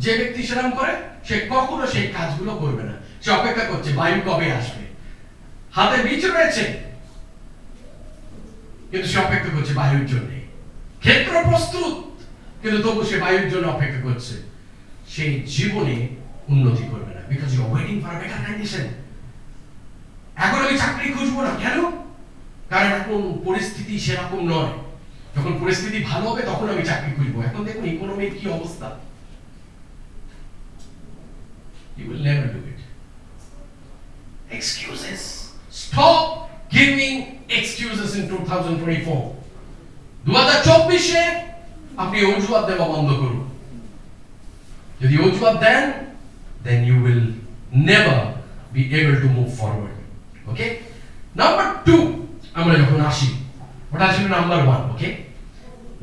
যে ব্যক্তি সেরকম করে সে কখনো সেই কাজগুলো করবে না। সে অপেক্ষা করছে বায়ু কবে আসবে। হাতে বীজ রয়েছে, কিন্তু সে অপেক্ষা করছে বায়ুর জন্য। ক্ষেত্র প্রস্তুত, কিন্তু তবু সে বায়ুর জন্য অপেক্ষা করছে। সেই জীবনে উন্নতি করবে না, because you are waiting for a better condition. এখন আমি চাকরি খুঁজবো না, কেন? কারণ এখন পরিস্থিতি সেরকম নয়। যখন পরিস্থিতি ভালো হবে তখন আমি চাকরি খুঁজবো। এখন দেখুন ইকোনমির কি অবস্থা। You will never do it. Excuses. Stop giving excuses in 2024. 2024 এ আপনি অজুহাত দেওয়া বন্ধ করুন। যদি অজুহাত দেন, then you will never be able to move forward. Okay? Number 2, আমরা যখন আসি, ওটা ছিল number 1, okay?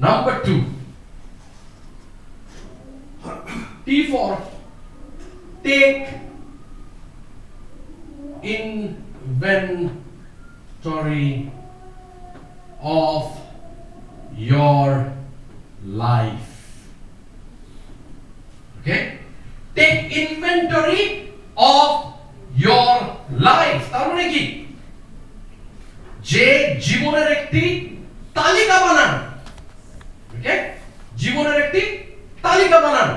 Number 2, T for take inventory of your life. Okay? Take inventory of your life. তার মানে কি? যে জীবনের একটি তালিকা বানান। Okay? জীবনের একটি তালিকা বানান।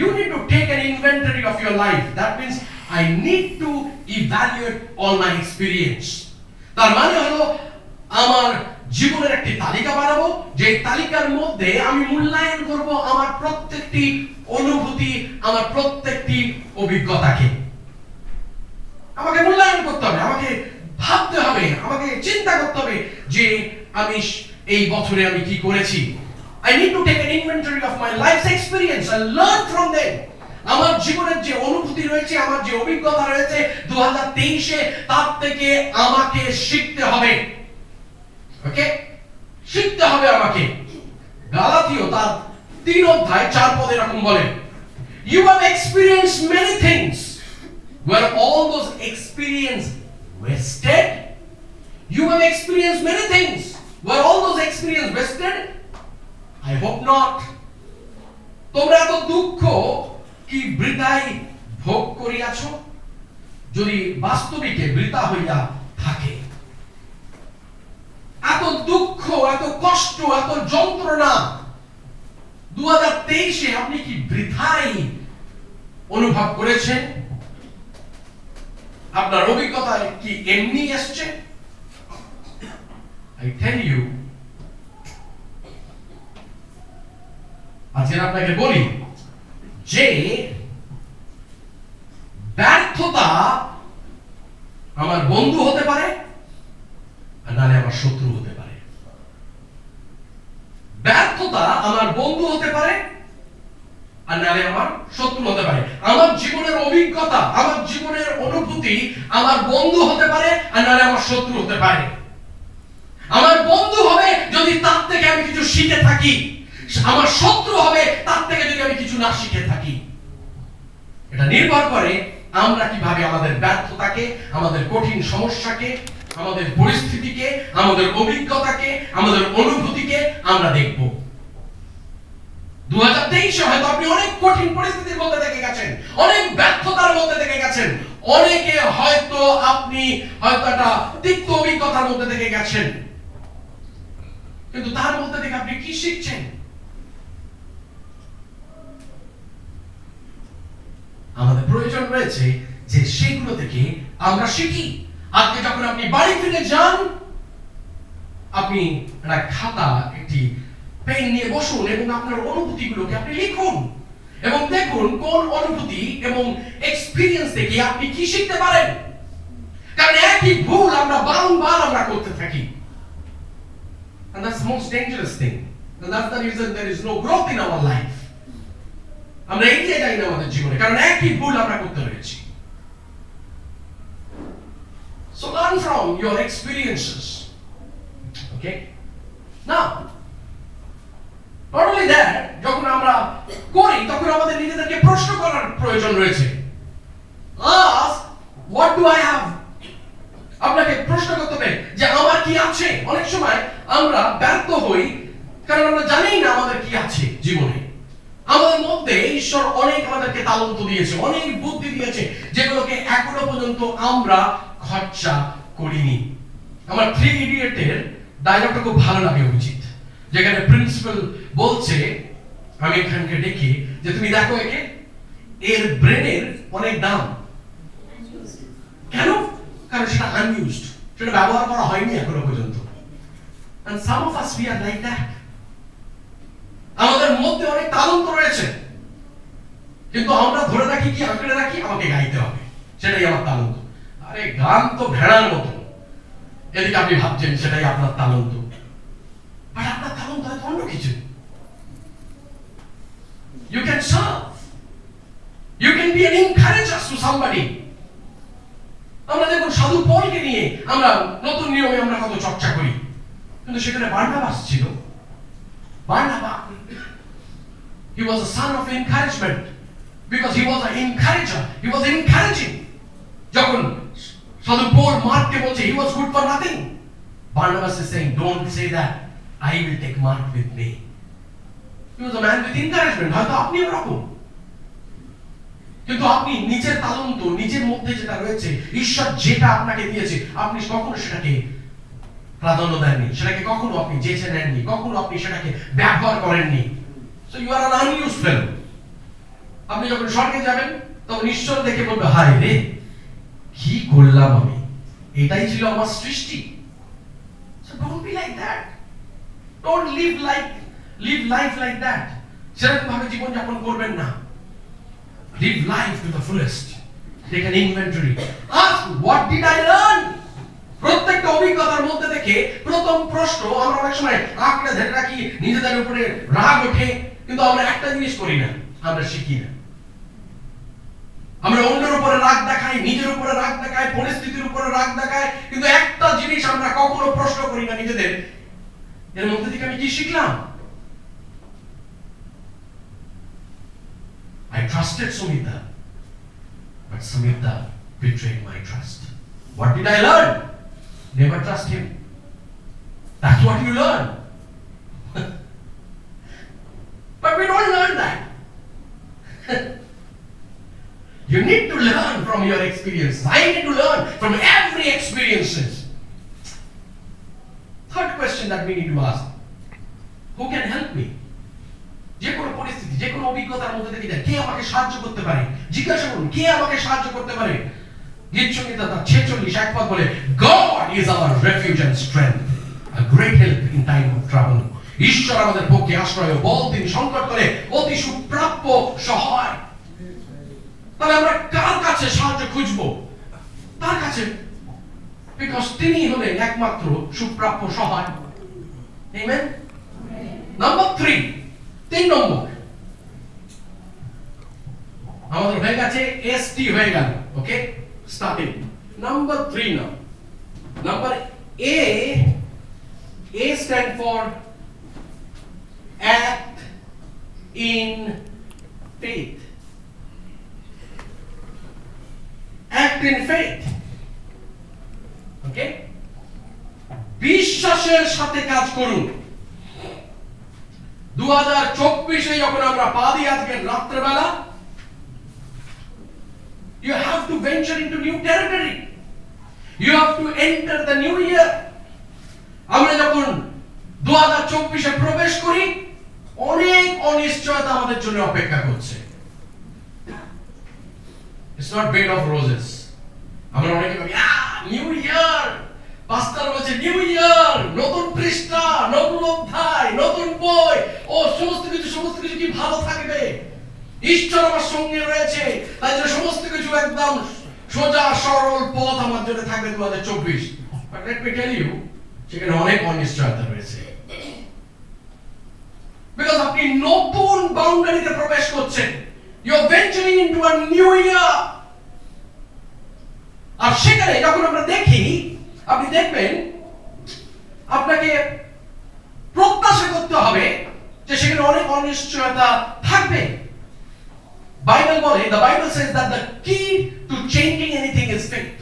You need to take an inventory of your life. That means I need to evaluate all my experience. তার মানে হলো আমার জীবনের একটি তালিকা বানাবো, যে তালিকার মধ্যে আমি মূল্যায়ন করব আমার প্রত্যেকটি অনুভূতি, আমার প্রত্যেকটি অভিজ্ঞতাকে। আমাকে মূল্যায়ন করতে হবে, আমাকে ভাবতে হবে, আমাকে চিন্তা করতে হবে যে আমি এই বছরে আমি কি করেছি। I need to take an inventory of my life's experience and learn from them. আমার জীবনের যে অনুভূতি রয়েছে, আমার যে অভিজ্ঞতা রয়েছে 2023 এ, তার থেকে আমাকে শিখতে হবে। ওকে? শিখতে হবে আমাকে। গালাতীয় তার 3 অধ্যায় 4 পদে এরকম বলে, You have experienced many things. Were all those experience wasted? You have experienced many things. Were all those experience wasted? I hope not. তোমরা এত দুঃখ কি বৃথায় ভোগ করিয়াছো? যদি বাস্তবিকে বৃথা হইয়া থাকে। এত দুঃখ, এত কষ্ট, এত যন্ত্রণা 2023 এ আপনি কি বৃথায় অনুভব করেছেন? আপনার অভিজ্ঞতায় কি এমনি আসছে? I tell you, আজকে আপনাকে বলি যে ব্যর্থতা আমার বন্ধু হতে পারে, আর নালে আমার শত্রু হতে পারে। ব্যর্থতা আমার বন্ধু হতে পারে, আর নালে আমার শত্রু হতে পারে। আমার জীবনের অভিজ্ঞতা, আমার জীবনের অনুভূতি আমার বন্ধু হতে পারে, আর নালে আমার শত্রু হতে পারে। আমার বন্ধু হবে যদি তার থেকে আমি কিছু শিখে থাকি, আমার শত্রু হবে তার থেকে যদি আমি কিছু না শিখে থাকি। এটা নির্ভর করে আমরা কিভাবে আমাদের ব্যর্থতাকে, আমাদের কঠিন সমস্যাকে, আমাদের পরিস্থিতিকে, আমাদের অভিজ্ঞতাকে, আমাদের অনুভূতিকে আমরা দেখব। 2023 হয়তো আপনি অনেক কঠিন পরিস্থিতির মধ্যে থেকে গেছেন, অনেক ব্যর্থতার মধ্যে থেকে গেছেন, অনেকে হয়তো আপনি একটা তিক্ত অভিজ্ঞতার মধ্যে থেকে গেছেন, কিন্তু তার মধ্যে থেকে আপনি কি শিখছেন? আমাদের প্রয়োজন রয়েছে যে সেগুলো থেকে আমরা শিখি। আজকে যখন আপনি বাড়ি ফিরে যান, আপনি একটা খাতা, একটি পেন নিয়ে বসুন এবং আপনার অনুভূতিগুলোকে আপনি লিখুন এবং দেখুন কোন অনুভূতি এবং এক্সপেরিয়েন্স থেকে আপনি কি শিখতে পারেন। কারণ একই ভুল আমরা বারংবার আমরা করতে থাকি, and that's the most dangerous thing, and that's the reason there is no growth in our life. আমরা এগিয়ে যাই না আমাদের জীবনে, কারণ একই ভুল আমরা করতে রয়েছি। So learn from your experiences. Okay? Now, not only that, যখন আমরা করি তখন আমাদের নিজেদেরকে প্রশ্ন করার প্রয়োজন রয়েছে। Ask, what do I have? আপনাকে প্রশ্ন করতে হবে যে আমার কি আছে। অনেক সময় আমরা ব্যর্থ হই কারণ আমরা জানি না আমাদের কি আছে জীবনে। আমাদের মধ্যে ঈশ্বর অনেক আমাদেরকে তালন্ত দিয়েছে, অনেক বুদ্ধি দিয়েছে, যেগুলোকে এখনো পর্যন্ত আমরা খরচা করিনি। আমার 3 ইডিয়টের ডায়লগটা খুব ভালো লাগে অভিজিৎ, যেখানে প্রিন্সিপাল বলছে আমির খানকে ডেকে যে তুমি দেখো একে, এর ব্রেনের অনেক দাম। কেন? কারণ সেটা আনইউজড, সেটা ব্যবহার করা হয়নি এখনো পর্যন্ত। And some of us we are like that. আমাদের মধ্যে অনেক তালন্ত রয়েছে, কিন্তু আমরা ধরে রাখি কি, আঁকড়ে রাখি আমাকে গাইতে হবে, সেটাই আমার তালন্ত। আরে গান তো ভেড়ার মতো, এদিকে আপনি ভাবছেন সেটাই আপনার তালন্ত, বাট আপনার তালন্ত হয়তো অন্য কিছু। You can serve, you can be an encourager to somebody. আমরা দেখুন সাধু পলকে নিয়ে আমরা নতুন নিয়মে আমরা কত চর্চা করি, কিন্তু সেখানে বার্নাবাস ছিল। Barnabas, he was a son of encouragement because he was an encourager, he was encouraging. যখন সাধু পল মার্ককে বলছে he was good for nothing, Barnabas is saying don't say that, I will take Mark with me. He was a man with encouragement. হয়তো আপনি এরকম, কিন্তু আপনি নিজের তালন্ত, নিজের মধ্যে যেটা রয়েছে, ঈশ্বর যেটা আপনাকে দিয়েছে, আপনি কখনো সেটাকে প্রাধান্য দেননি, সেটাকে কখনো আপনি জেছে নেননি, কখনো আপনি সেটাকে ব্যবহার করেননি। So you are an unused fellow. আপনি যখন স্বর্গে যাবেন তখন ঈশ্বর দেখে বলবে হায় রে কি করলাম আমি, এটাই ছিল আমার সৃষ্টি। So don't be like that. Don't live life like that. সেরকম ভাবে জীবন যাপন করবেন না। Live life to the fullest. Take an inventory. Ask, what did I learn? প্রত্যেকটা অভিজ্ঞতার মধ্যে থেকে প্রথম প্রশ্ন আমরা অনেক সময় আঁকড়ে ধরে রাখি, নিজেদের উপরে রাগ ওঠে, কিন্তু আমরা একটা জিনিস করি না, আমরা শিখি না। আমরা অন্যের উপরে রাগ দেখাই, নিজের উপরে রাগ দেখাই, পরিস্থিতির উপরে রাগ দেখাই, কিন্তু একটা জিনিস আমরা কখনো প্রশ্ন করি না নিজেদের, এর মধ্যে থেকে আমি কি শিখলাম? I trusted Sumita, but Sumita betrayed my trust. What did I learn? Never trust him. That's what you learn. But we don't learn that. You need to learn from your experiences. I need to learn from every experiences. Third question that we need to ask, who can help me? যে কোনো পরিস্থিতি, যে কোনো অভিজ্ঞতার মধ্যে থেকে কে আমাকে সাহায্য করতে পারে? জিজ্ঞাসা করুন, কে আমাকে সাহায্য করতে পারে? গীত সংহিতা 46 পদ বলে, God is our refuge and strength, a great help in time of trouble. ঈশ্বর আমাদের পক্ষে আশ্রয় ও বল, তিনি সংকটকালে অতি সুপ্রাপ্য সহায়। তাহলে আমরা কার কাছে সাহায্য খুঁজবো? তার কাছে, because তিনি হলেন একমাত্র সুপ্রাপ্য সহায়। Amen. Number 3, 3 নম্বর আমাদের হয়ে গেছে, ST হয়ে গেল। ওকে, starting number 3 now. Number A stand for act in faith. Act in faith. Okay, বিশ্বাসের সাথে কাজ করুন। 2024 যখন আমরা পা দিই আজকে রাত্রেবেলা, you have to venture into new territory. You have to enter the new year. আমরা যখন 2024 প্রবেশ করি, অনেক অনিশ্চয়তা আমাদের জন্য অপেক্ষা করছে। It's not bed of roses. আমরা অনেকে ভাবি নিউ ইয়ার, পাস্টার বলছে নিউ ইয়ার, নতুন পৃষ্ঠা, নতুন অধ্যায়, নতুন বই, ও সমস্ত কিছু কি ভালো থাকবে, ঈশ্বর আমার সঙ্গে রয়েছে, তাই জন্য সমস্ত কিছু একদম সোজা সরল পথ আমার জন্য থাকবে 2024। But let me tell you, সেখানে অনেক অনিশ্চয়তা রয়েছে। বিকজ আপনি নতুন বাউন্ডারিতে প্রবেশ করছেন, you are venturing into a new year. আর সেখানে যখন আমরা দেখি, আপনি দেখবেন আপনাকে প্রত্যাশা করতে হবে যে সেখানে অনেক অনিশ্চয়তা থাকবে। বাইবেল বলে, the Bible says that the key to changing anything is faith.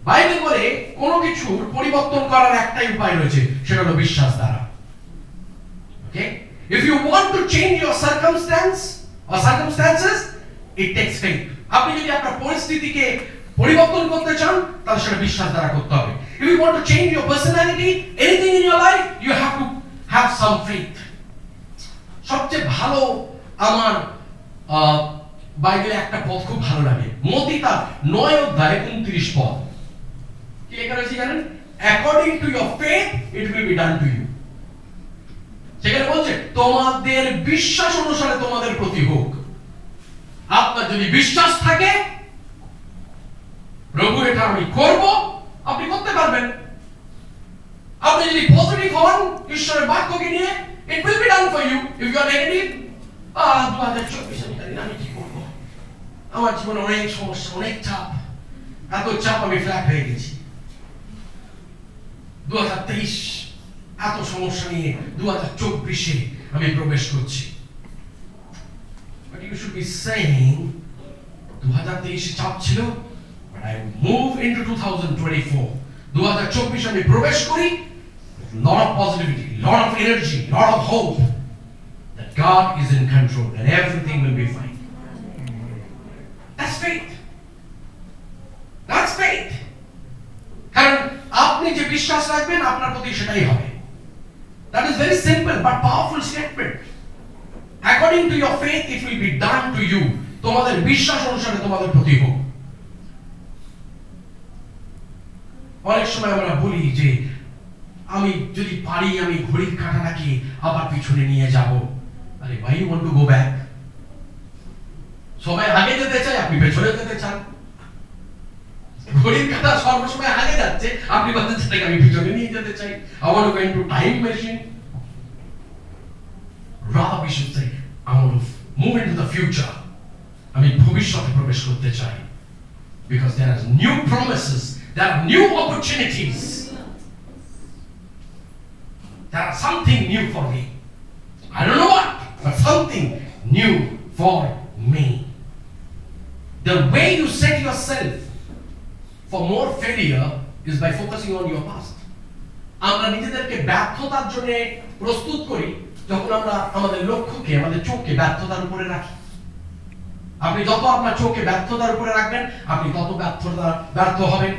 Bible বলে কোনো কিছুর পরিবর্তন করার একটাই উপায় রয়েছে, সেটা হলো বিশ্বাস দ্বারা। Okay? If you want to change your circumstances, it takes faith. আপনি যদি আপনার পরিস্থিতিকে পরিবর্তন করতে চান, তাহলে সেটা বিশ্বাস দ্বারা করতে হবে। If you want to change your personality, anything in your life, you have to have some faith. সবচেয়ে ভালো আমার বাইবেলে একটা পদ খুব ভালো লাগে, মতি তার 9 অধ্যায় 29 পদ। কি লেখা রয়েছে জানেন? According to your faith, it will be done to you. সেখানে বলছে তোমাদের বিশ্বাস অনুসারে তোমাদের প্রতি হোক। আপনার যদি বিশ্বাস থাকে প্রভু এটা আমি করব, আপনি করতে পারবেন। আপনি যদি পজিটিভ হন ঈশ্বরের বাক্যকে নিয়ে, it will be done for you. If you are negative, 2024 আমি কি করব, আমার জীবনে অনেক সমস্যা, অনেক চাপ, এত চাপ আমি ফ্ল্যাট হয়ে গেছি, 2023 এত সমস্যা নিয়ে 2024 আমি প্রবেশ করছি। But you should be saying 2023 চাপ ছিল, but I move into 2024. 2024 আমি প্রবেশ করি lot of positivity, lot of energy, lot of hope that God is in control and everything will be fine. That's faith. That's faith. কারণ আপনি যে বিশ্বাস রাখবেন আপনার প্রতি সেটাই হবে। That is very simple but powerful statement. According to your faith, it will be done to you. তোমাদের বিশ্বাস অনুসারে তোমাদের প্রতি হোক। অনেক সময় আমরা বলি যে আমি যদি পারি আমি ঘড়ির কাঁটাটাকে আবার পিছনে নিয়ে যাব। আরে why you want to go back? সবাই আগে যেতে চায়, আপনি পেছনে যেতে চান। ঘড়ির কাঁটা সর্বসময় আগে যাচ্ছে, আপনি বলতে চান আমি পিছনে নিয়ে যেতে চাই। I want to go into time machine. Rather we should say I want to move into the future. আমি ভবিষ্যতে প্রবেশ করতে চাই। Because there are new promises, there are new opportunities. There are something new for me. I don't know what, but something new for me. The way you set yourself for more failure is by focusing on your past. আমরা নিজেদেরকে ব্যর্থতার জন্য প্রস্তুত করি যখন আমরা আমাদের লক্ষ্যকে, আমাদের চোখকে ব্যর্থতার উপরে রাখি। আপনি যত আপনার চোখকে ব্যর্থতার উপরে রাখবেন, আপনি তত ব্যর্থ হবেন।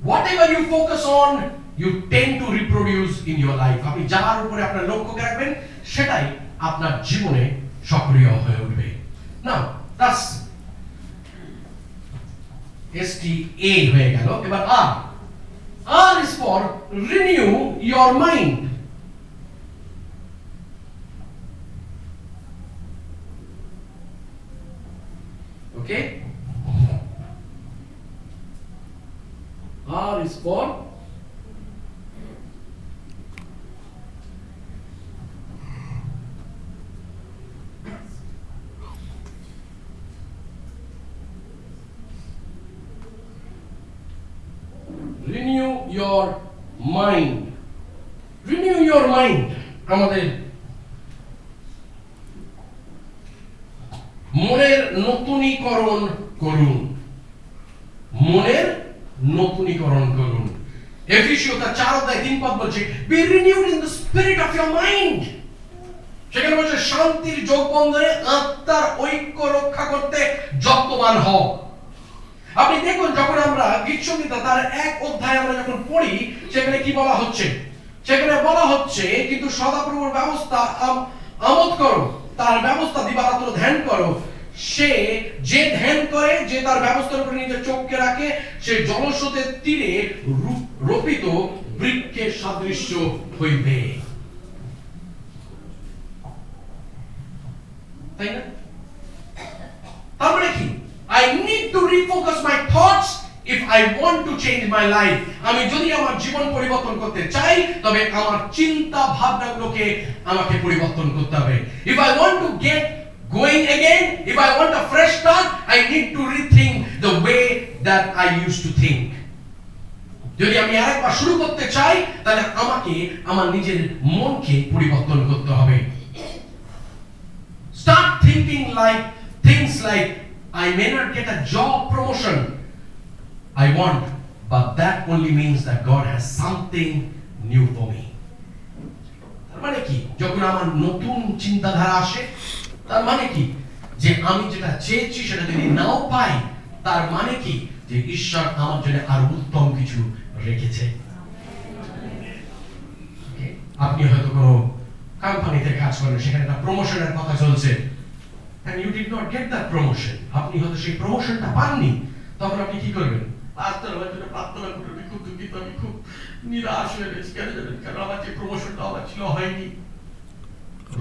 Whatever you focus on, you tend to reproduce in your life. আপনি যার উপরে আপনার লক্ষ্যকে রাখবেন, সেটাই আপনার জীবনে সক্রিয় হয়ে উঠবে। Now, that's STA হয়ে গেল। এবার R. R is for renew your mind. Okay? R is for renew your mind. Renew your mind. আমাদের মনের নতুনীকরণ করুন। মনের নতুনীকরণ করুন। এফেসীয় 4:3 বলছে be renewed in the spirit of your mind. সেখানে বলছে শান্তির যোগবন্ধনে আত্মার ঐক্য রক্ষা করতে যত্নবান হও। আপনি দেখুন যখন আমরা গীতসংহিতা তার 1 অধ্যায় আমরা যখন পড়ি, সেখানে কি বলা হচ্ছে? সেখানে বলা হচ্ছে কিন্তু সদাপ্রভুর ব্যবস্থা আমোদ করো, তার ব্যবস্থা দিবারাত্র ধ্যান করো, সে যে ধ্যান করে, যে তার ব্যবস্থার উপরে নিজের চোখকে রাখে, সে জলস্রোতের তীরে রোপিত বৃক্ষের সাদৃশ্য হইবে। তাই না? তার মানে কি? I need to refocus my thoughts if I want to change my life. আমি যদি আমার জীবন পরিবর্তন করতে চাই, তবে আমার চিন্তা ভাবনাগুলোকে আমাকে পরিবর্তন করতে হবে। If I want to get going again, if I want a fresh start, I need to rethink the way that I used to think. যদি আমি আরেকবার শুরু করতে চাই, তাহলে আমাকে আমার নিজের মনকে পরিবর্তন করতে হবে। Start thinking like things like, I may not get a job promotion I want, but that only means that God has something new for me. তার মানে কি? যখন আমার নতুন চিন্তাধারা আসে, তার মানে কি? যে আমি যেটা চেয়েছি সেটা যদি নাও পাই, তার মানে কি? যে ঈশ্বর আমার জন্য আরো উত্তম কিছু রেখেছে। আপনি হয়তো কোনো কোম্পানিতে কাজ করেন, সেখানে একটা প্রমোশনের কথা চলছে, and you did not get that promotion. আপনি হয়তো সেই প্রমোশনটা পাননি, তখন আপনি কি করবেন? পাঁচটার জন্য প্রার্থনা করবেন, খুব দুঃখিত, আমি খুব নিরাশ হয়ে গেছি, কেন আমার যে প্রমোশনটা আমার ছিল হয়নি।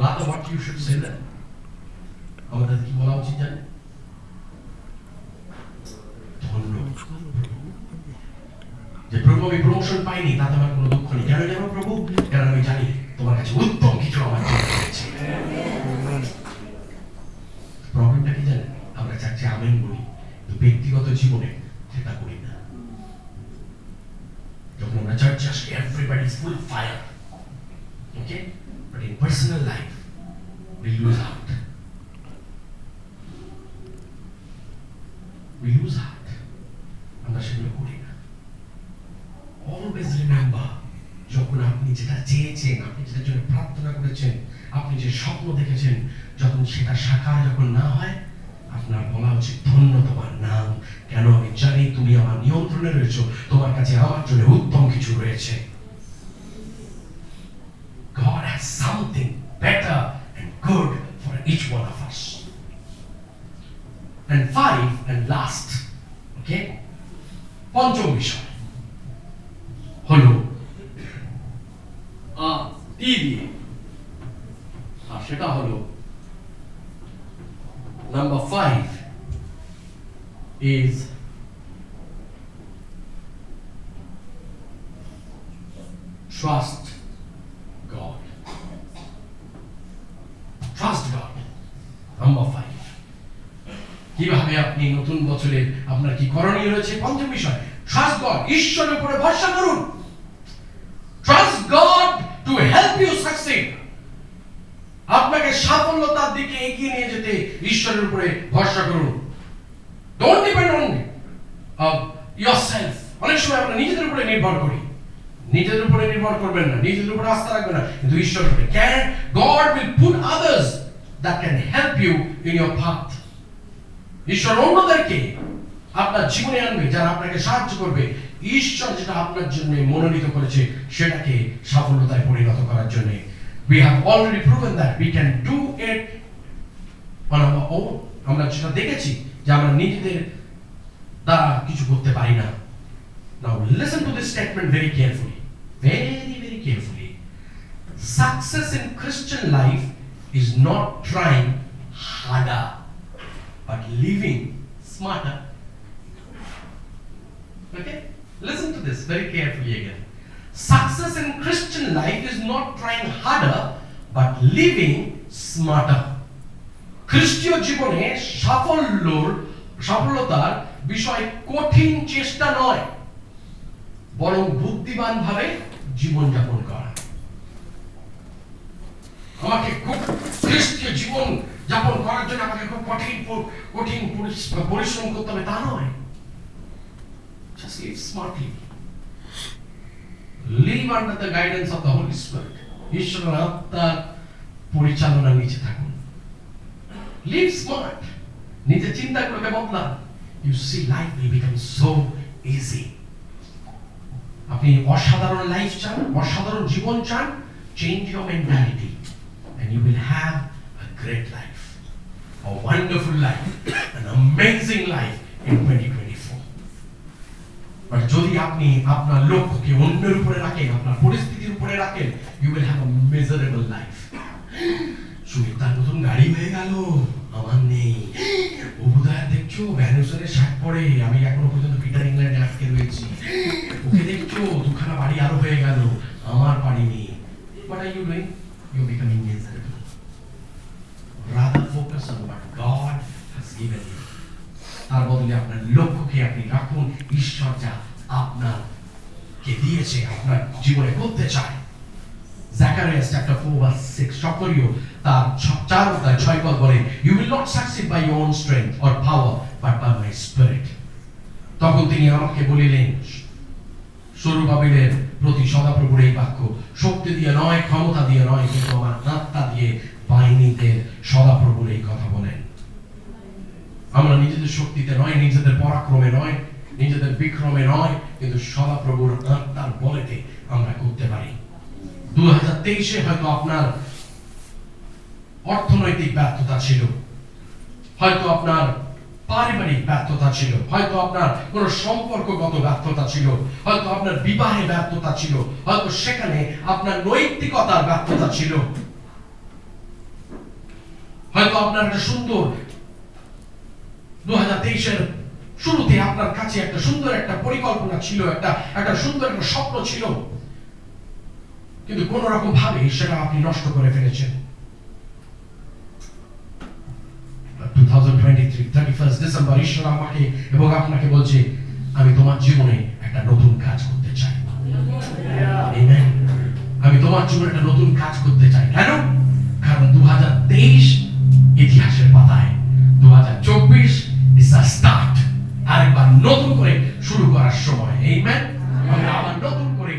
Rather what you should say then, আমাদের কি বলা উচিত জানেন? যে প্রভু আমি প্রমোশন পাইনি, তাতে আমার কোনো দুঃখ নেই। কেন জানো প্রভু? কারণ আমি জানি তোমার কাছে উত্তম কিছু আমার জন্য রয়েছে। প্রবলেমটা কি জানেন? আমরা চাচ্ছি আমেন বলি, তো ব্যক্তিগত জীবনে সেটা করি না। যখন আমরা চার্চে আসি, everybody is full fire, okay, but in personal life we lose out. We lose out. আমরা সেগুলো করি না। Always remember, যখন আপনি যেটা চেয়েছেন, আপনি যেটার জন্য প্রার্থনা করেছেন, আপনি যে স্বপ্ন দেখেছেন, যখন সেটা সাকার যখন না হয়, আপনার বলা উচিত ধন্য তোমার নাম, কেন আমি জানি তুমি আমার নিয়ন্ত্রণে রয়েছো, তোমার কাছে আমার জন্য উত্তম কিছু রয়েছে। God has something better and good for each one of us. And 5 and last, okay, পঞ্চম বিষয় হলো টি দিয়ে, আর সেটা হলো number 5 is trust God. Trust God. Number 5. কিভাবে আপনি নতুন বছরে আপনার কি করণীয় রয়েছে? পঞ্চম বিষয়, ট্রাস্ট গড, ঈশ্বরের উপরে ভরসা করুন। Trust God to help you succeed. আপনাকে সাফল্যতার দিকে এগিয়ে নিয়ে যেতে ঈশ্বরের উপরে ভরসা করুন। Don't depend on yourself. অনেক সময় আমরা নিজেদের উপরে নির্ভর করি, নিজেদের উপরে নির্ভর করবেন না, নিজেদের উপরে আস্থা রাখবেন না, কিন্তু ঈশ্বরের উপরে। God will put others that can help you in your path. ঈশ্বর অন্যদেরকে আপনার জীবনে আনবে, যারা আপনাকে সাহায্য করবে ঈশ্বর যেটা আপনার জন্য মনোনীত করেছে সেটাকে সাফল্যতায় পরিণত করার জন্য। We have already proven that we can do it on our own. আমরা যেটা দেখেছি যে আমরা নিজেদের দ্বারা কিছু করতে পারি না। Now listen to this statement very carefully, very carefully. Success in Christian life is not trying harder, but living smarter. Okay? Listen to this very carefully again. Success in Christian life is not trying harder, but living smarter. খ্রিস্টীয় জীবনে সফলতার বিষয় কঠিন চেষ্টা নয়, বরং বুদ্ধিমান ভাবে জীবনযাপন করা। আমাকে খুব খ্রিস্টীয় জীবন যাপন করার জন্য আমাকে খুব কঠিন পরিশ্রম করতে হবে তা নয়। Just live smartly. Live under the guidance of the Holy Spirit. ঈশ্বরের আত্মার পরিচালনার নিচে থাকুন। Live smart. নিজের চিন্তাগুলোকে বদলান। You see, life will become so easy. আপনি অসাধারণ লাইফ চান, অসাধারণ জীবন চান, change your mentality and you will have a great life, a wonderful life, an amazing life in 2024. But যদি আপনি আপনার লক্ষ্যকে অন্যের উপরে রাখেন, আপনার পরিস্থিতির উপরে রাখেন, you will have a miserable life. Sumita নতুন গাড়ি হয়ে গেল, আমার নেই। অবুদায় দেখছো ভ্যানুসারের শার্ট পরে, আমি এখনো পর্যন্ত পিটার ইংল্যান্ডে আটকে রয়েছি। ওকে দেখছো দুখানা বাড়ি আরো হয়ে গেল, আমার বাড়ি নেই। What are you doing? You're becoming miserable. Rather focus on what God has given you. তার বদলে আপনার লক্ষ্যকে আপনি রাখুন, ঈশ্বর যা আপনাকে দিয়েছে, আপনার জীবনে করতে চায়। Zechariah chapter 4 verse 6 সকরিও তার 4 অধ্যায় 6 পদ বলে, you will not succeed by your own strength or power but by my spirit. তখন তিনি আমাকে বলিলেন, সরুবাবেলের প্রতি সদাপ্রভুর এই বাক্য, শক্তি দিয়ে নয়, ক্ষমতা দিয়ে নয়, কিন্তু আমার আত্মা দিয়ে বাহিনীতে সদাপ্রভুর এই কথা বলেন। আমরা নিজেদের শক্তিতে নয়, নিজেদের পরাক্রমে নয়, নিজেদের বিক্রমে নয়, কিন্তু সদাপ্রভুর আত্মার বলেতে আমরা করতে পারি। 2023 হয়তো আপনার অর্থনৈতিক ব্যর্থতা ছিল, হয়তো আপনার পারিবারিক ব্যর্থতা ছিল, হয়তো আপনার কোন সম্পর্কগত ব্যর্থতা ছিল, হয়তো আপনার বিবাহে ব্যর্থতা ছিল, হয়তো সেখানে আপনার নৈতিকতার ব্যর্থতা ছিল, হয়তো আপনার একটা সুন্দর 2023 শুরুতে আপনার কাছে একটা সুন্দর একটা পরিকল্পনা ছিল, একটা সুন্দর একটা স্বপ্ন ছিল, কিন্তু কোন রকম ভাবে সেটা আপনি নষ্ট করে ফেলেছেন। 2023 31 ডিসেম্বর ঈশ্বর আমাকে এবং আপনাকে বলছে, আমি তোমার জীবনে একটা নতুন কাজ করতে চাই। আমেন। আমি তোমার জীবনে একটা নতুন কাজ করতে চাই। কেন? কারণ 2023 ইতিহাসের পাতায়, 2024 is a start, আরেকবার নতুন করে শুরু করার সময়। আমেন। আমরা আবার নতুন করে